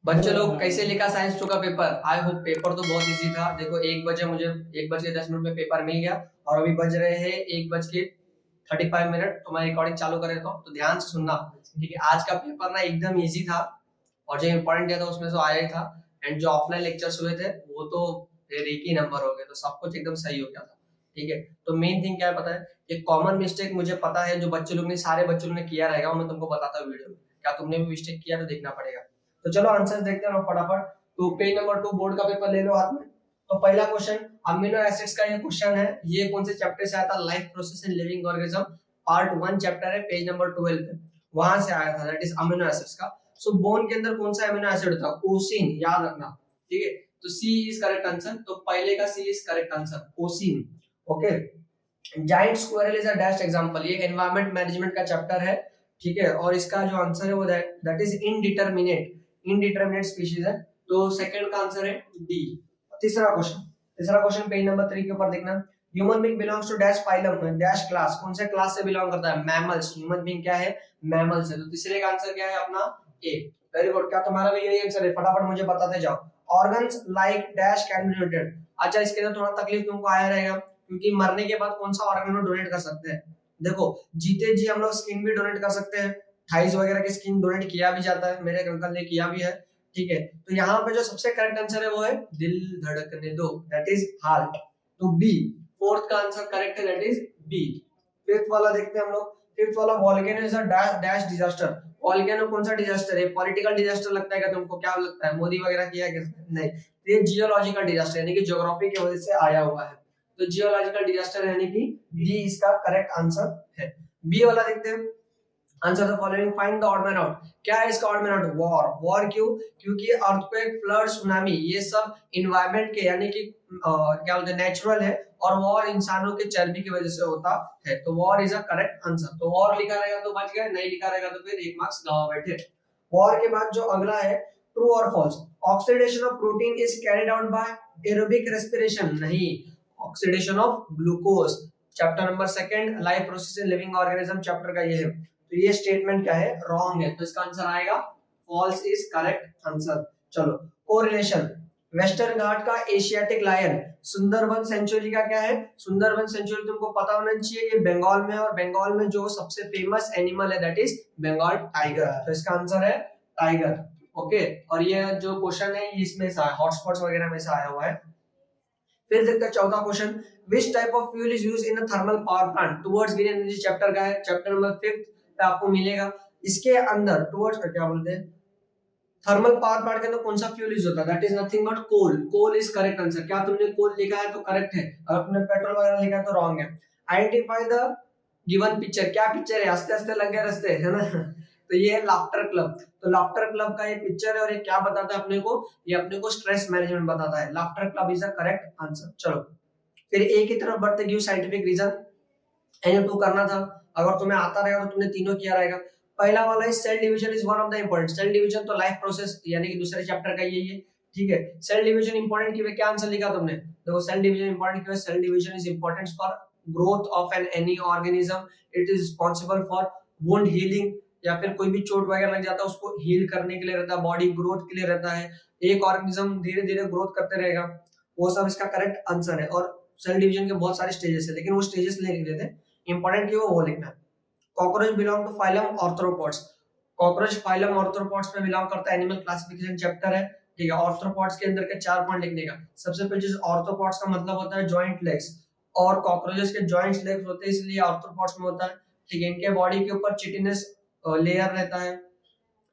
बच्चे लोग कैसे लिखा साइंस 2 का पेपर। आई होप पेपर तो बहुत इजी था। देखो 1 बजे मुझे 1 बज के 10 मिनट में पेपर मिल गया और अभी बज रहे हैं 1 बज के 35 मिनट। तो मैं रिकॉर्डिंग चालू कर देता हूँ, तो ध्यान से सुनना। ठीक है, आज का पेपर ना एकदम इजी था और जो इम्पोर्टेंट दिया था उसमें से आया ही था। एंड जो ऑफलाइन लेक्चर्स हुए थे वो तो एक ही नंबर हो गए, तो सब कुछ एकदम सही हो गया था। ठीक है, तो मेन थिंग क्या है पता है, एक कॉमन मिस्टेक मुझे पता है जो बच्चे लोग ने सारे बच्चों लोग ने किया रहेगा, वो मैं तुमको बताता हूँ वीडियो में। क्या तुमने भी मिस्टेक किया तो देखना पड़ेगा। तो चलो आंसर देखते हैं फटाफट। तो पेज नंबर 2 बोर्ड का पेपर ले लो हाथ में। तो पहला क्वेश्चन अमीनो एसिड्स का ये क्वेश्चन है। ये कौन से चैप्टर से आया था? Life process in living organism part 1 chapter है, पेज नंबर 12 पे वहां से आया था, दैट इज अमीनो एसिड्स का। सो बोन के अंदर कौन सा अमीनो एसिड था? ओसिन, याद रखना। ठीक है, तो सी इज करेक्ट आंसर। तो पहले का C is correct answer, ocean. Okay, giant squirrel is a dash example. ये एनवायरनमेंट मैनेजमेंट का चैप्टर है। ठीक है, और इसका जो आंसर है वो दैट इज इनडिटरमिनेट स्पीशीज है। तो सेकंड का आंसर है डी। तीसरा क्वेश्चन पेज नंबर 3 के ऊपर देखना। Human being belongs to dash phylum dash class. कौन से क्लास से बिलोंग करता है? मैमल्स। ह्यूमन बीइंग क्या है? मैमल्स है। तो तीसरे का आंसर क्या है अपना? ए। Very good. क्या तुम्हारा भी यही आंसर है? फटाफट मुझे बताते जाओ। Organs like dash can be donated. अच्छा, इसके अंदर थोड़ा तकलीफ तुमको आया रहेगा क्योंकि मरने के बाद कौन सा ऑर्गन हम डोनेट कर सकते हैं? देखो, जीते जी हम लोग स्किन भी डोनेट कर सकते हैं। थाइस वगैरह की स्किन डोनेट किया भी जाता है, मेरे अंकल ने किया भी है। ठीक है, तो यहाँ पे जो सबसे करेक्ट आंसर है वो है दिल धड़कने दो, दैट इज हार्ट। तो बी। फोर्थ का आंसर करेक्ट है, दैट इज बी। फिफ्थ वाला देखते हैं हम लोग। फिफ्थ वाला volcano is a dash disaster. Volcano कौन सा डिजास्टर है? पॉलिटिकल डिजास्टर लगता है क्या तुमको? क्या लगता है, मोदी वगैरह किया क्या? नहीं, ये जियोलॉजिकल डिजास्टर यानी कि ज्योग्राफी की वजह से आया हुआ है। तो जियोलॉजिकल डिजास्टर यानी कि डी इसका करेक्ट आंसर है। बी वाला देखते हैं। Answer the following, find the odd man out. क्या है इसका odd man out? War. War क्यों? क्योंकि अर्थक्वेक, फ्लड, सुनामी ये सब एनवायरनमेंट के यानी कि क्या बोलते हैं, नेचुरल है। और वॉर इंसानों के चर्बी की वजह से होता है। तो war is a correct answer. तो वॉर लिखा रहेगा तो बच गया, नहीं लिखा रहेगा तो फिर 1 मार्क्स गवा बैठे। वॉर के बाद जो अगला है, ट्रू और false. Oxidation of protein is carried out by aerobic respiration. नहीं, oxidation of glucose. Chapter number 2 life process in living organism chapter का ये है। तो ये स्टेटमेंट क्या है? रॉन्ग है। तो इसका आंसर आएगा फॉल्स इज करेक्ट आंसर। चलो, कोरिलेशन। वेस्टर्न घाट का एशियाटिक लायन सुंदरबन सेंचुरी का क्या है? सुंदरबन सेंचुरी तुमको पता होना चाहिए, ये बंगाल में, और बंगाल में जो सबसे फेमस एनिमल है दैट इज बंगाल टाइगर। तो इसका आंसर है टाइगर। ओके, और ये जो क्वेश्चन है इसमें से हॉटस्पॉट्स वगैरह में से आया हुआ है। फिर देखते हैं चौथा question, which type of fuel is used in a thermal power plant? Towards green energy chapter का है, चैप्टर नंबर 5 पे आपको मिलेगा। इसके अंदर टुवर्ड्स क्या बोलते हैं, थर्मल पावर प्लांट के अंदर कौन सा फ्यूल यूज होता है? That is nothing but coal. Coal is correct answer. क्या तुमने कोल लिखा है तो करेक्ट है, और तुमने पेट्रोल वगैरह लिखा है तो रॉन्ग है। Identify the given picture. क्या पिक्चर है? हंसते हंसते लग गए रास्ते, है ना? तो ये है लाफ्टर क्लब। तो लाफ्टर क्लब का ये पिक्चर है और ये क्या बताता है अपने को? ये अपने को स्ट्रेस मैनेजमेंट बताता है। Laughter club is the correct answer. चलो, फिर ए की तरफ बढ़ते, give scientific reason. N two करना था, अगर तुम्हें आता रहेगा तो तुमने तीनों किया रहेगा। पहला वाला है cell division is one of the important. Cell division तो लाइफ प्रोसेस यानी कि दूसरे चैप्टर का यही है। ठीक है, सेल डिवीजन इंपॉर्टेंट क्यों है? क्या आंसर लिखा तुमने? देखो, सेल डिवीजन इंपॉर्टेंट क्यों है? Cell division is important for growth of an any organism. It is responsible for wound healing, या फिर कोई भी चोट वगैरह लग जाता है उसको हील करने के लिए रहता है, बॉडी ग्रोथ के लिए रहता है। एक ऑर्गेनिज्म धीरे धीरे ग्रोथ करते रहेगा, वो सब इसका करेक्ट आंसर है। और सेल डिवीजन के बहुत सारे स्टेजेस है, लेकिन वो स्टेजेस नहीं लिख देते, इंपॉर्टेंट क्यों वो लिखना है। Cockroach belong to phylum arthropods. Cockroach phylum arthropods में बिलोंग करता है, एनिमल क्लासिफिकेशन चैप्टर है। ठीक है, ऑर्थ्रोपोड्स के अंदर के 4 पॉइंट लिखने का। सबसे पहले चीज, ऑर्थ्रोपोड्स का मतलब होता है जॉइंट लेग्स, और कॉकरोचेस के जॉइंट लेग्स होते हैं इसलिए ऑर्थ्रोपोड्स में होता है। ठीक है, इनके बॉडी के ऊपर चिटिनस लेयर रहता है,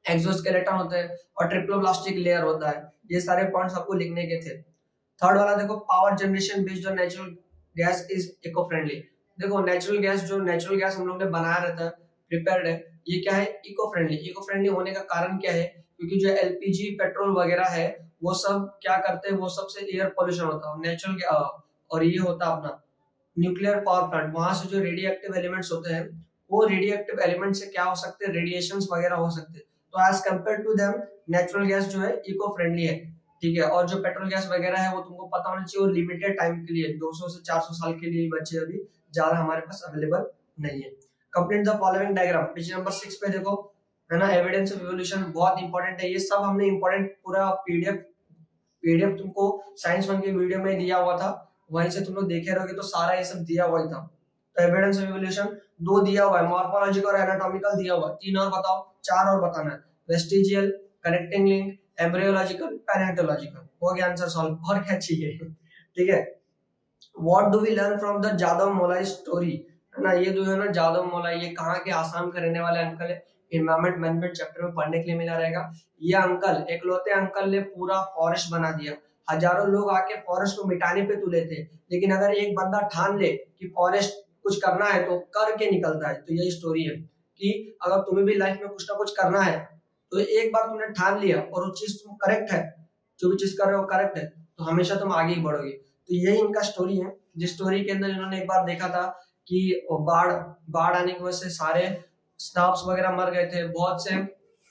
एक्सोस्केलेटन होता है और ट्रिप्लोब्लास्टिक लेयर होता है। ये सारे पॉइंट्स आपको लिखने के थे। थर्ड वाला देखो, power generation based on natural gas is eco friendly. देखो, नेचुरल गैस हम लोग ने बनाया रहता है, प्रिपेयर्ड है, ये क्या है? Eco friendly. इको फ्रेंडली होने का कारण क्या है? क्योंकि जो एलपीजी पेट्रोल वगैरह है वो सब क्या करते हैं, वो सबसे एयर पोल्यूशन होता है। नेचुरल और ये होता है अपना न्यूक्लियर पावर प्लांट, वहां से जो रेडियोएक्टिव एलिमेंट्स होते हैं, वो रेडियोएक्टिव एलिमेंट से क्या हो सकते हैं? रेडिएशंस वगैरह हो सकते हैं। तो as compare to them natural gas जो है इको फ्रेंडली है। ठीक है, और जो पेट्रोल गैस वगैरह है वो तुमको पता होना चाहिए, वो लिमिटेड टाइम के लिए 200 से 400 साल के लिए बचे, अभी ज्यादा हमारे पास अवेलेबल नहीं है। Complete the following diagram, page number 6 पे देखो। है ना, एविडेंस ऑफ इवोल्यूशन बहुत इंपॉर्टेंट है। ये सब हमने इंपॉर्टेंट पूरा पीडीएफ तुमको साइंस 1 की वीडियो में दिया हुआ था, वहीं से तुम लोग देखे रहोगे तो सारा ये सब दिया हुआ ही था। तो एविडेंस ऑफ इवोल्यूशन 2 दिया हुआ है, मॉर्फोलॉजिकल और एनाटॉमिकल दिया हुआ है, 3 और बताओ, 4 और बताना है। Vestigial, connecting link, embryological, palaeontological. हो गया आंसर सॉल्व, और क्या चाहिए। ठीक है। What do we learn from the Jadav Molai story, है ना, ये जो है ना जादव मोलाई, ये कहाँ के आसाम के रहने वाले अंकल है, इन्वायरमेंट मैनेजमेंट चैप्टर में पढ़ने के लिए मिला रहेगा। ये अंकल, एकलौते अंकल ने पूरा फॉरेस्ट बना दिया, हजारों लोग आके फॉरेस्ट को मिटाने पे तुले थे, लेकिन अगर एक बंदा ठान ले कि फॉरेस्ट कुछ करना है तो करके निकलता है। तो यही स्टोरी है कि अगर तुम्हें भी लाइफ में कुछ ना कुछ करना है तो एक बार तुमने ठान लिया और वो चीज तुम करेक्ट है, जो भी चीज कर रहे हो करेक्ट है, तो हमेशा तुम आगे ही बढ़ोगे। तो यही इनका स्टोरी है, जिस स्टोरी के अंदर इन्होंने एक बार देखा था कि बाढ़ बाढ़ आने की वजह से सारे स्टाफ्स वगैरह मर गए थे, बहुत से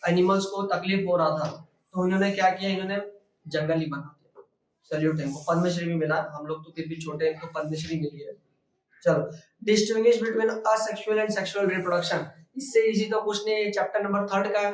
एनिमल्स को तकलीफ हो रहा था, तो इन्होंने क्या किया, इन्होंने जंगल ही बना दिया। सैल्यूट इनको, पद्मश्री भी मिला, हम लोग तो फिर भी छोटे हैं, इनको पद्मश्री मिली है। चलो, distinguish between asexual and sexual reproduction, इससे इजी तो कुछ नहीं, चैप्टर नंबर 3 का है।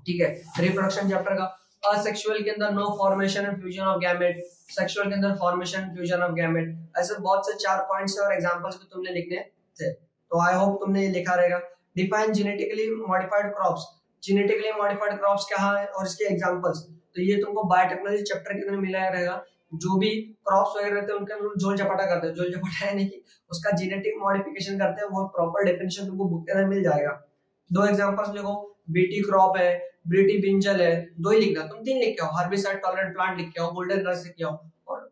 ठीक है, रिप्रोडक्शन चैप्टर का। असेक्सुअल के अंदर no formation and fusion of gamete, sexual के अंदर फॉर्मेशन फ्यूजन ऑफ गैमेट। ऐसे बहुत से 4 पॉइंट्स और एग्जांपल्स भी तुमने लिखने थे, तो आई होप तुमने ये लिखा रहेगा। Define genetically modified crops, genetically modified crops क्या है और इसके एग्जांपल्स, तो ये तुमको बायोटेक्नोलॉजी चैप्टर के अंदर मिला रहेगा। जो भी क्रॉप्स वगैरह रहते हैं उनके अंदर झोल झपाटा करते हैं, झोल झपाटा यानी कि उसका जेनेटिक मॉडिफिकेशन करते हैं, वो प्रॉपर डेफिनेशन तुमको बुक के अंदर मिल जाएगा। 2 एग्जांपल्स लिखो, बीटी क्रॉप है, ब्रिटी ब्रिंजल है, 2 ही लिखना, तुम 3 लिख के आओ, हर्बिसाइड टॉलरेंट प्लांट लिख के आओ, गोल्डन ग्रास लिख के आओ, और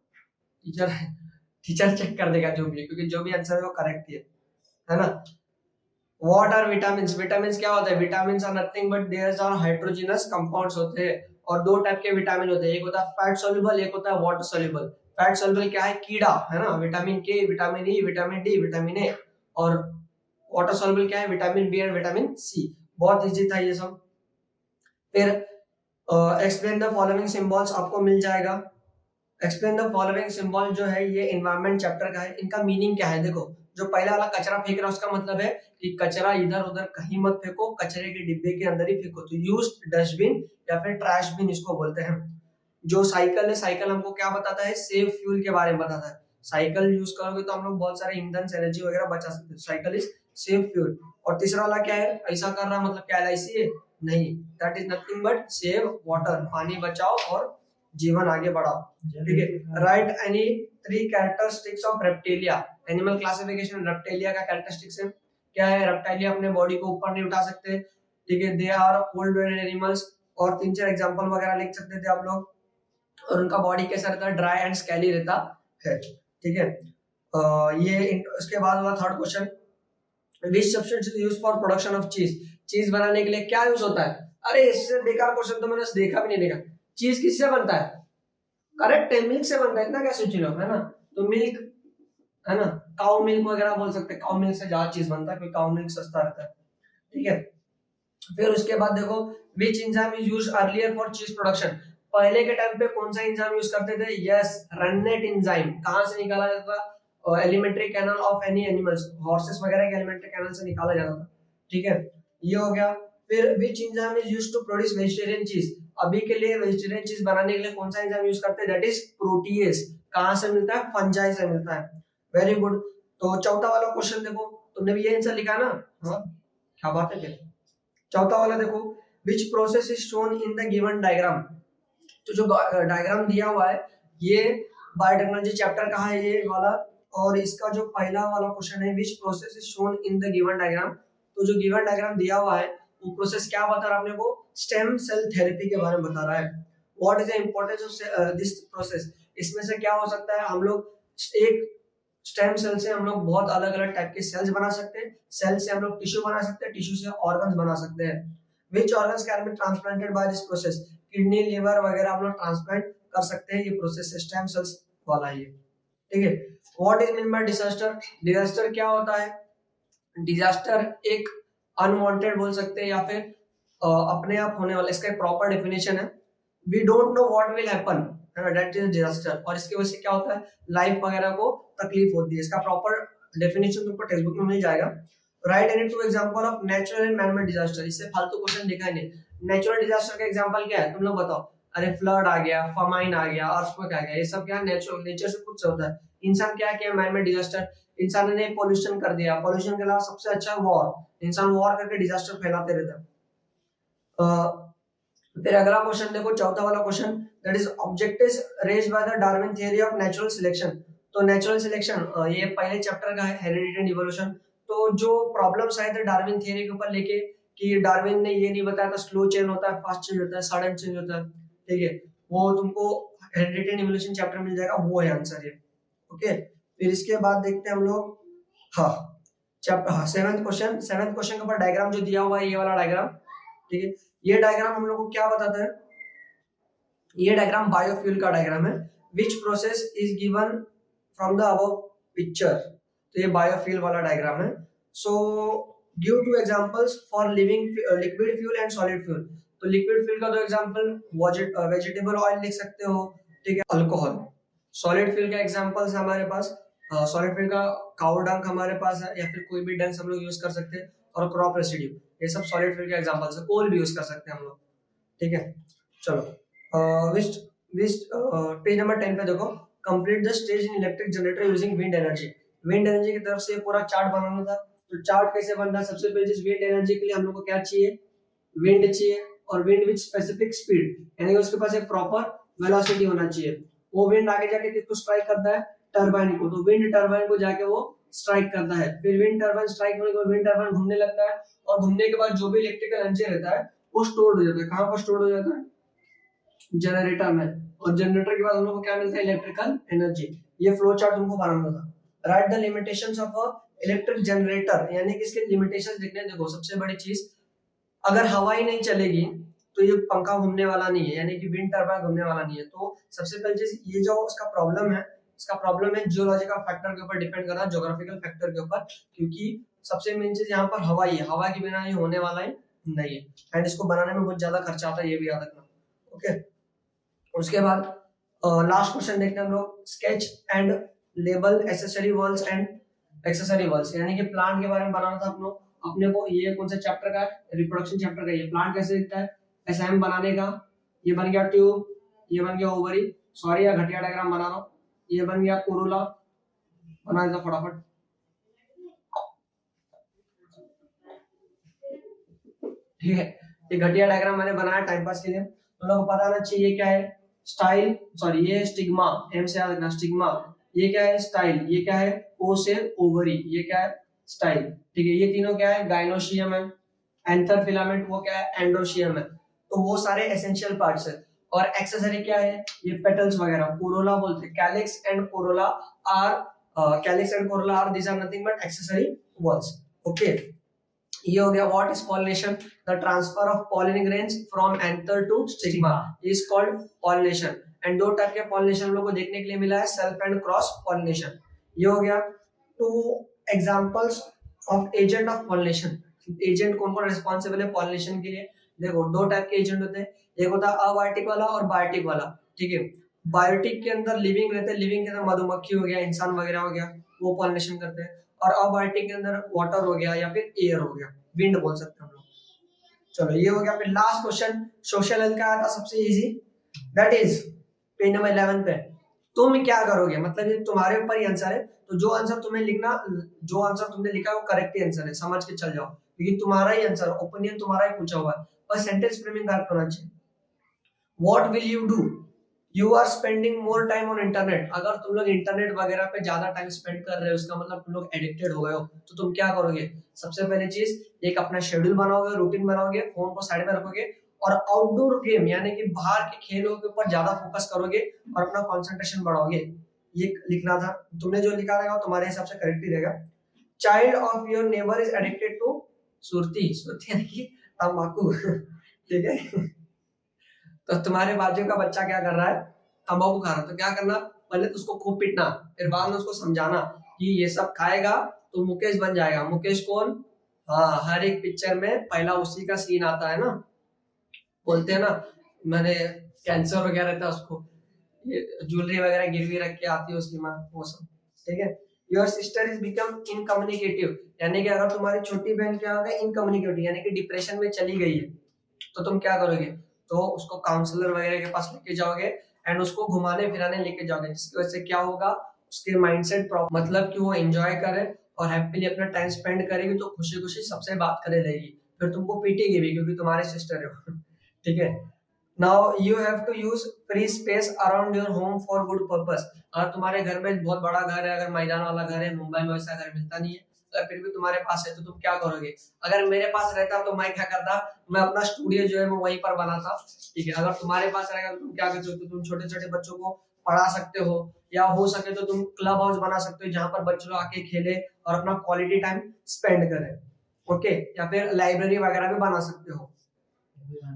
टीचर चेक कर देगा जो भी है, क्योंकि जो भी आंसर है वो करेक्ट ही है ना। व्हाट आर विटामिन्स, विटामिन्स क्या होता है, vitamins are nothing but there are hydrogenous compounds होते हैं, और 2 टाइप के विटामिन होते हैं, एक होता है फैट सॉल्युबल, एक होता है वाटर सॉल्युबल। फैट सॉल्युबल क्या है, कीड़ा है ना, vitamin K, vitamin E, vitamin D, vitamin A, और वाटर सॉल्युबल क्या है, vitamin B and vitamin C. बहुत इजी था ये सब। फिर एक्सप्लेन द फॉलोइंग सिंबल्स आपको मिल जाएगा। एक्सप्लेन द फॉलोइंग सिंबल जो है ये एनवायरनमेंट चैप्टर का है, इनका मीनिंग क्या है। देखो, जो पहला वाला कचरा फेंक रहा है उसका मतलब है कि कचरा इधर उधर कहीं मत फेंको, कचरे के डिब्बे के अंदर ही फेंको, तो यूज्ड डस्टबिन या फिर ट्रैश बिन इसको बोलते हैं। जो साइकिल है, साइकिल हमको क्या बताता है, सेव फ्यूल के बारे में बताता है। साइकिल यूज करोगे तो हम लोग बहुत सारे ईंधन एनर्जी वगैरह बचा सकते हैं, साइकिल इज सेव फ्यूल। और तीसरा वाला क्या है, ऐसा कर रहा मतलब क्या एलआईसी है, नहीं, that is nothing but save water, पानी बचाओ और जीवन आगे बढ़ाओ। ठीक है, right any 3 characteristics of reptilia, animal classification reptilia का कैरेक्टरिस्टिक्स है क्या है, रेप्टिलिया अपने बॉडी को ऊपर नहीं उठा सकते। ठीक है, they are cold blooded animals, और 3-4 एग्जांपल वगैरह लिख सकते थे आप लोग, और उनका बॉडी कैसा रहता है, ड्राई एंड स्केली रहता है। ठीक है, ये उसके बाद वाला 3rd question, which substance is used for production of cheese, चीज बनाने के लिए क्या यूज होता है। अरे इससे बेकार क्वेश्चन तो मैंने देखा भी नहीं, देखा, चीज किससे बनता है, करेक्ट है, मिल्क से बनता है, इतना क्या सोच लो, है ना, तो मिल्क है ना, काउ मिल्क वगैरह बोल सकते हैं, काउ मिल्क से ज्यादा चीज बनता है क्योंकि काउ मिल्क सस्ता रहता है। ठीक है, फिर उसके बाद देखो, which enzyme is used earlier for cheese production, पहले के टाइम पे कौन सा एंजाइम यूज करते थे, यस, रन्नेट एंजाइम। कहां से निकाला जाता था, alimentary canal of any animals, horses वगैरह के एलिमेंट्री कैनल से निकाला जाता था। ठीक है, ये हो गया। फिर which enzyme is used to produce vegetarian cheese, अभी के लिए वेजिटेरियन चीज बनाने के लिए कौन सा एंजाइम यूज करते हैं, दैट इज प्रोटीएज। कहां से मिलता है, फंजाई से मिलता है। Very good. तो चौथा वाला क्वेश्चन देखो, तुमने भी ये आंसर लिखा ना, हाँ क्या बात है। फिर चौथा वाला देखो, which process is shown in the given diagram, तो जो डायग्राम दिया हुआ है ये बायोटेक्नोलॉजी चैप्टर का है ये वाला, और इसका जो पहला वाला क्वेश्चन है, which process is shown in the given diagram, तो जो गिवन डायग्राम दिया हुआ है वो प्रोसेस क्या बता रहा है अपने को, स्टेम सेल थेरेपी के बारे में बता रहा है। What is the importance of this process, इसमें से क्या हो सकता है, हम लोग एक स्टेम सेल से हम लोग बहुत अलग अलग टाइप के सेल्स बना सकते हैं, सेल से हम लोग टिश्यू बना सकते हैं, टिश्यू से ऑर्गन्स बना सकते हैं। which organs can be transplanted by this process, kidney liver वगैरह हम लोग ट्रांसप्लांट कर सकते हैं, ये प्रोसेस स्टेम सेल्स वाला है। ठीक है, what is mean by disaster, disaster क्या होता है, डिजास्टर एक अनवांटेड बोल सकते हैं या फिर अपने आप होने वाला, इसका एक प्रॉपर डेफिनेशन है, we don't know what will happen, है ना, दैट इज डिजास्टर, और इसकी वजह से क्या होता है, लाइफ वगैरह को तकलीफ होती है। इसका प्रॉपर डेफिनेशन तुमको टेक्स्ट बुक में मिल जाएगा। Right any two example of natural and man made disaster. इससे फालतू क्वेश्चन देखा ही नहीं। नेचुरल डिजास्टर का एग्जांपल क्या है तुम लोग बताओ। अरे फ्लड आ गया, फमाइन आ गया, अर्थक्वेक आ गया, ये सब क्या नेचर से खुद से होता है। इंसान क्या किया मैन मेड डिजास्टर, इंसान ने पोल्यूशन कर दिया। पोल्यूशन के अलावा सबसे अच्छा वॉर, इंसान वॉर करके डिजास्टर फैलाते रहता है। फिर अगला क्वेश्चन देखो, चौथा वाला question, that is objectives raised by the Darwin theory of natural selection. तो नेचुरल सिलेक्शन ये पहले चैप्टर का है, हेरिडिटी एंड इवोल्यूशन। तो जो प्रॉब्लम्स आए थे डार्विन थ्योरी के ऊपर लेके कि डार्विन ने ये नहीं बताया था स्लो चेंज होता है, फास्ट चेंज होता है, सडन चेंज होता है, ठीक है, वो तुमको हेरिडिटी एंड इवोल्यूशन चैप्टर मिल जाएगा, वो है आंसर ये। ओके, फिर इसके बाद देखते हैं हम लोग, हाँ चैप्टर, हाँ सेवेंथ क्वेश्चन के ऊपर डायग्राम जो दिया हुआ है ये वाला डायग्राम, ठीक है। ये डायग्राम हम लोग को क्या बताता है, ये डायग्राम बायोफ्यूल का डायग्राम है। Which process is given from the above picture. तो ये बायोफ्यूल वाला डायग्राम है। So give to examples for living liquid fuel and solid fuel. तो लिक्विड फ्यूल का दो एग्जांपल, वेजिटेबल ऑयल लिख सकते हो, ठीक है, अल्कोहल। सॉलिड फ्यूल का एग्जांपल्स हमारे पास, सॉलिड फ्यूल का काउ डंग हमारे पास है, या फिर कोई भी डंग हम लोग यूज कर सकते हैं, और क्रॉप रेसिड्यू, ये सब सॉलिड फ्यूल के एग्जांपल्स है। कोल भी यूज कर सकते हैं हम लोग, ठीक है। चलो पेज नंबर 10 पे देखो, complete the stage in electric generator using wind energy. Wind energy की तरफ से पूरा चार्ट बनाना था। तो चार्ट कैसे बनता है, सबसे पहले जिस विंड एनर्जी के लिए हम लोग को क्या चाहिए, विंड चाहिए, और विंड विद स्पेसिफिक स्पीड, यानी उसके पास एक प्रॉपर वेलोसिटी होना चाहिए। वो विंड आगे जाके किसको स्ट्राइक करता है, टरबाइन को। तो विंड टरबाइन को जाके वो स्ट्राइक करता है। फिर विंड टरबाइन स्ट्राइक होने के बाद विंड टरबाइन घूमने लगता है, और घूमने के बाद जो भी इलेक्ट्रिकल एनर्जी रहता है वो स्टोर हो जाता है। कहां पर स्टोर हो जाता है, जनरेटर में। और जनरेटर के बाद हम लोग को क्या मिलता है, इलेक्ट्रिकल एनर्जी। ये फ्लो चार्ट तुमको बनाना था। Right the limitations of a electric generator, यानी कि इसके लिमिटेशंस लिखने। देखो सबसे बड़ी चीज, अगर हवा ही नहीं चलेगी तो ये पंखा घूमने वाला नहीं है, यानी कि विंड टरबाइन घूमने वाला नहीं है। तो सबसे पहली चीज, ये जो उसका प्रॉब्लम है, इसका प्रॉब्लम है जियोलॉजिकल फैक्टर के ऊपर डिपेंड कर रहा है, ज्योग्राफिकल फैक्टर के ऊपर, क्योंकि सबसे मेन चीज यहाँ पर हवा ही है, हवा के बिना ये होने वाला ही नहीं है। एंड इसको बनाने में बहुत ज्यादा खर्चा आता है, ये भी याद रखना। ओके, उसके बाद लास्ट क्वेश्चन देखते हैं हम लोग, sketch and label accessory whorls and accessory whorls, यानी कि प्लांट के बारे में बनाना था अपने को। ये कौन सा चैप्टर का है, रिप्रोडक्शन चैप्टर का। ये प्लांट कैसे दिखता है, एसएम बनाने का। ये बन गया ट्यूब, ये बन गया ओवरी, सॉरी यार घटिया डायग्राम बना रहा हूं। ये बन गया कोरोला, बना देता फटाफट। ठीक है, ये घटिया डायग्राम मैंने बनाया टाइम पास के लिए, तो लोगों को पता होना चाहिए क्या है, स्टाइल, सॉरी ये स्टिग्मा, एम से याद रखना स्टिग्मा। ये क्या है, स्टाइल। ये क्या है, ओ से ओवरी, ये क्या है, स्टाइल। ठीक है, ये तीनों क्या है, गाइनोशियम है। एंथर फिलामेंट वो क्या है, एंडोशियम है। तो वो सारे एसेंशियल पार्ट्स है। और एक्सेसरी क्या है, ये पेटल्स वगैरह, कोरोला बोलते हैं। Calyx and corolla are these are nothing but accessory whorls. Okay, ये हो गया what is pollination, the transfer of pollen grains from anther to stigma is called pollination. And दो टाइप के पॉलिनेशन हम लोग को देखने के लिए मिला है, सेल्फ एंड क्रॉस पॉलिनेशन। ये हो गया to examples of agent of pollination. Agent कौन कौन रिस्पॉन्सिबल है पॉलिनेशन के लिए, देखो दो टाइप के एजेंट होते हैं, एक होता है अबायोटिक वाला और बायोटिक वाला। ठीक है, बायोटिक के अंदर लिविंग रहते हैं, लिविंग के अंदर मधुमक्खी हो गया, इंसान वगैरह हो गया, वो पॉलिनेशन करते हैं। और अबायोटिक के अंदर वाटर हो गया या फिर एयर हो गया, विंड बोल सकते हैं हम लोग। चलो ये हो गया। फिर लास्ट क्वेश्चन सोशल हेल्थ का आया था सबसे easy, that is page number 11 पे। तुम क्या करोगे, मतलब ये तुम्हारे ऊपर ही आंसर है, तो जो आंसर तुम्हें लिखना, जो आंसर तुमने लिखा है वो करेक्ट ही आंसर है, समझ के चल जाओ, क्योंकि तुम्हारा ही आंसर, ओपिनियन तुम्हारा ही पूछा हुआ है, बस सेंटेंस फ्रेमिंग करेक्ट होना चाहिए। What will you do, you are spending more time on internet. अगर तुम लोग इंटरनेट वगैरह पे ज्यादा टाइम स्पेंड कर रहे हो, इसका मतलब तुम लोग एडिक्टेड हो गए हो, तो तुम क्या करोगे, सबसे पहली चीज एक अपना शेड्यूल बनाओगे, रूटीन बनाओगे, फोन को साइड में रखोगे, और आउटडोर गेम यानी कि बाहर के खेलों के ऊपर ज्यादा फोकस करोगे और अपना कंसंट्रेशन बढ़ाओगे। ये लिखना था, तुमने जो लिखा रहेगा तुम्हारे हिसाब से करेक्ट ही रहेगा। Child of your neighbour is addicted to सुरती, सुरती यानी कि तंबाकू। ठीक है, तो तुम्हारे बाजू का बच्चा क्या कर रहा है, तंबाकू खा रहा है, तो क्या करना, पहले तो उसको खूब पीटना, फिर बाद में उसको समझाना कि ये सब खाएगा तो मुकेश बन जाएगा। मुकेश कौन, हाँ हर एक पिक्चर में पहला उसी का सीन आता है ना, बोलते हैं ना, मैंने कैंसर वगैरह रहता है उसको, ज्वेलरी वगैरह गिरवी रख के आती है उसकी माँ, वो सब। ठीक है, योर सिस्टर इज बिकम इनकम्युनिकेटिव, यानी कि अगर तुम्हारी छोटी बहन क्या होगा, इनकम्युनिकेटिव यानी कि डिप्रेशन में चली गई है, तो तुम क्या करोगे, तो उसको काउंसलर वगैरह के पास लेके जाओगे एंड उसको घुमाने फिराने लेके जाओगे, जिसकी वजह से क्या होगा, उसके माइंडसेट मतलब कि वो एंजॉय करे और हैप्पीली अपना टाइम स्पेंड करेगी, तो खुशी खुशी सबसे बात करे रहेगी, फिर तुमको पीटेगी भी क्योंकि तुम्हारे सिस्टर है। ठीक है। Now you have to use free space around your home for good purpose. अगर तुम्हारे घर में बहुत बड़ा घर है, अगर मैदान वाला घर है, मुंबई में वैसा घर मिलता नहीं है, तो फिर भी तुम्हारे पास है, तो तुम क्या करोगे, अगर मेरे पास रहता तो मैं क्या करता, मैं अपना स्टूडियो जो है वो वहीं पर बनाता। ठीक है। अगर तुम्हारे पास रहेगा तो तुम क्या कर सकते हो, तुम छोटे छोटे बच्चों को पढ़ा सकते हो, या हो सके तो तुम क्लब हाउस बना सकते हो जहां पर बच्चे लोग आके खेले और अपना क्वालिटी टाइम स्पेंड करें। ओके। या फिर लाइब्रेरी वगैरह भी बना सकते हो।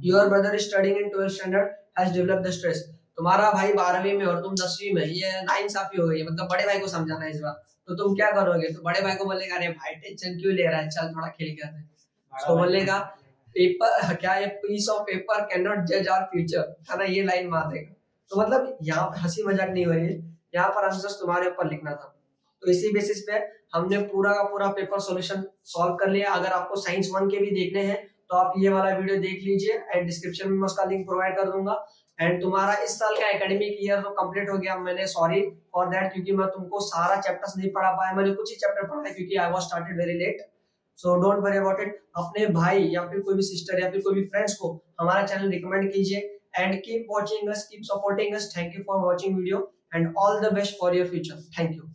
Your brother studying in 12th standard has developed the stress. तुम्हारा भाई 12वीं में और तुम 10वीं में, ये नाइंसाफी हो गई है, मतलब बड़े भाई को समझाना है इस बार। तो तुम क्या करोगे, तो बड़े भाई को बोलेगा अरे भाई टेंशन क्यों ले रहा है, चल थोड़ा खेल कर। तो बोलेगा पेपर क्या है, piece of paper can not जज आवर फ्यूचर, है ना, ये लाइन मार देगा। तो मतलब यहाँ पर हंसी मजाक नहीं हो रही है, यहाँ पर आंसर तुम्हारे ऊपर लिखना था। तो इसी बेसिस पे हमने पूरा का पूरा पेपर सॉल्यूशन सॉल्व कर लिया। अगर आपको साइंस 1 के भी देखने हैं तो आप ये वाला वीडियो देख लीजिए एंड डिस्क्रिप्शन में मैं उसका लिंक प्रोवाइड कर दूंगा। एंड तुम्हारा इस साल का एकेडमिक ईयर तो कंप्लीट हो गया। मैंने सॉरी फॉर दैट, क्योंकि मैं तुमको सारा चैप्टर्स नहीं पढ़ा पाया, मैंने कुछ ही चैप्टर पढ़ा है क्योंकि I was started very late. So don't worry about it. अपने भाई या फिर कोई भी सिस्टर या फिर कोई भी फ्रेंड्स को हमारा चैनल रिकमेंड कीजिए and keep watching us, keep supporting us. Thank you for watching video and all the best for your future. Thank you.